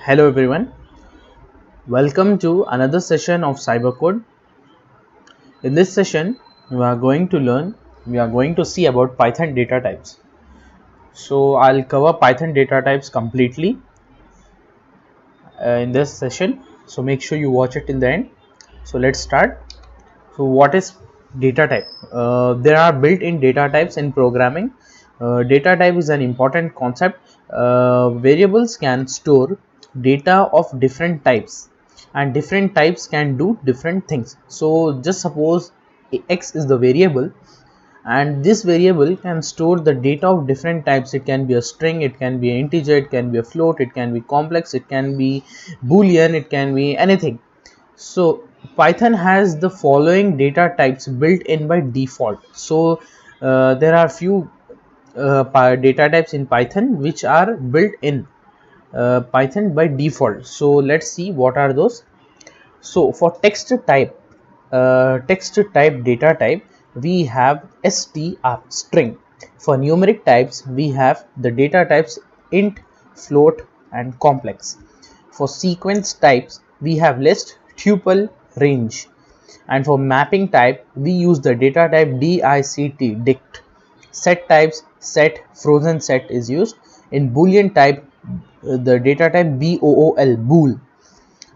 Hello everyone, welcome to another session of CyberCode. In this session, we are going to see about Python data types. So I'll cover Python data types completely in this session. So make sure you watch it in the end. So let's start. So what is data type? There are built-in data types in programming. Data type is an important concept. Variables can store data of different types, and different types can do different things. So just suppose x is the variable, and this variable can store the data of different types. It can be a string, it can be an integer, it can be a float, it can be complex, it can be boolean, it can be anything. So Python has the following data types built in by default. So there are few data types in Python which are built in Python by default. So let's see what are those. So for text type data type, we have str, string. For numeric types, we have the data types int, float, and complex. For sequence types, we have list, tuple, range. And for mapping type, we use the data type dict. Set types, set, frozen set is used. In boolean type, the data type bool.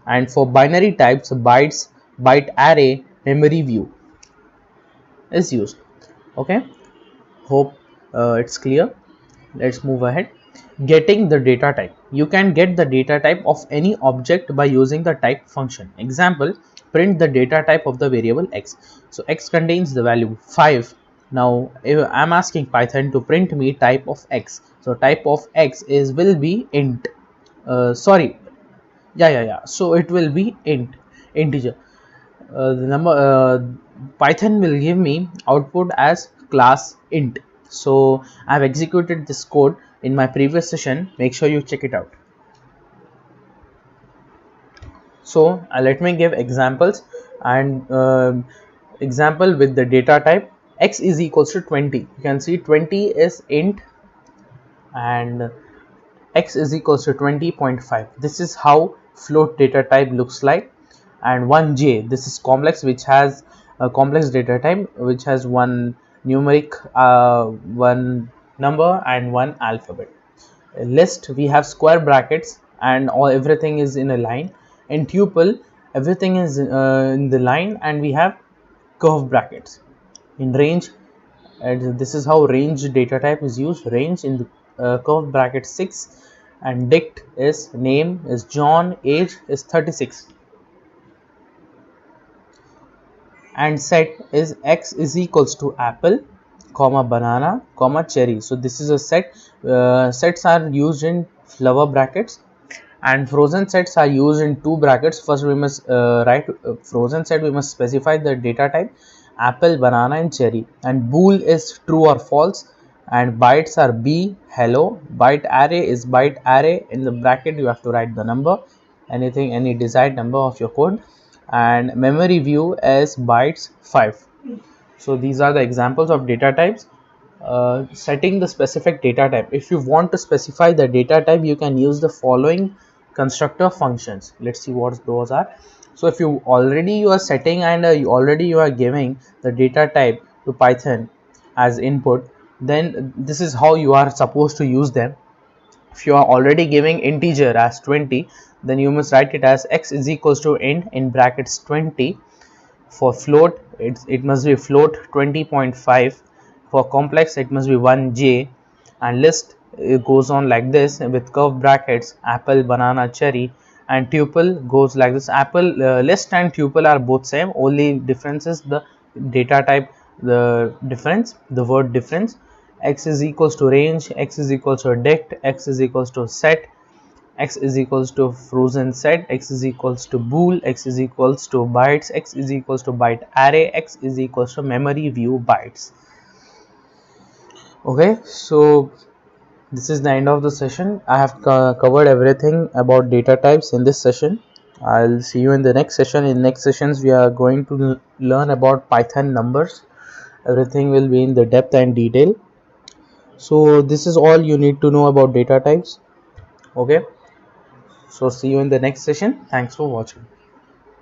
And for binary types, bytes, byte array, memory view is used. Okay, hope it's clear. Let's move ahead. Getting the data type. You can get the data type of any object by using the type function. Example, print the data type of the variable x. So x contains the value 5. Now if I'm asking Python to print me type of x, so type of x is will be int. Sorry, yeah. So it will be integer. The number Python will give me output as class int. So I have executed this code in my previous session. Make sure you check it out. So let me give examples, and example with the data type x is equals to 20. You can see 20 is int and x is equals to 20.5. This is how float data type looks like. And 1j, this is complex, which has a complex data type which has one numeric, one number and one alphabet. List, we have square brackets and all everything is in a line. In tuple, everything is in the line and we have curve brackets. In range, and this is how range data type is used. Range in the curve bracket 6, and dict is name is John, age is 36, and set is x is equals to apple, comma banana, comma cherry. So this is a set. Sets are used in flower brackets, and frozen sets are used in two brackets. First we must write frozen set, we must specify the data type apple, banana and cherry, and bool is true or false, and bytes are b, hello. Byte array is byte array. In the bracket you have to write the number, anything, any desired number of your code, and memory view is bytes 5. So these are the examples of data types. Setting the specific data type. If you want to specify the data type, you can use the following constructor functions. Let's see what those are. So if you are setting and you are giving the data type to Python as input, then this is how you are supposed to use them. If you are already giving integer as 20, then you must write it as x is equals to int in brackets 20. For float, it must be float 20.5. For complex, it must be 1j, and list, it goes on like this with curve brackets apple, banana, cherry, and tuple goes like this. Apple, list and tuple are both same, only difference is the data type, the difference, the word difference. X is equals to range, x is equals to dict, x is equals to set, x is equals to frozen set, x is equals to bool, x is equals to bytes, x is equals to byte array, x is equals to memory view bytes. Okay, so this is the end of the session. I have covered everything about data types in this session. I'll see you in the next session. In next sessions, we are going to learn about Python numbers. Everything will be in the depth and detail. So this is all you need to know about data types. Okay. So see you in the next session. Thanks for watching.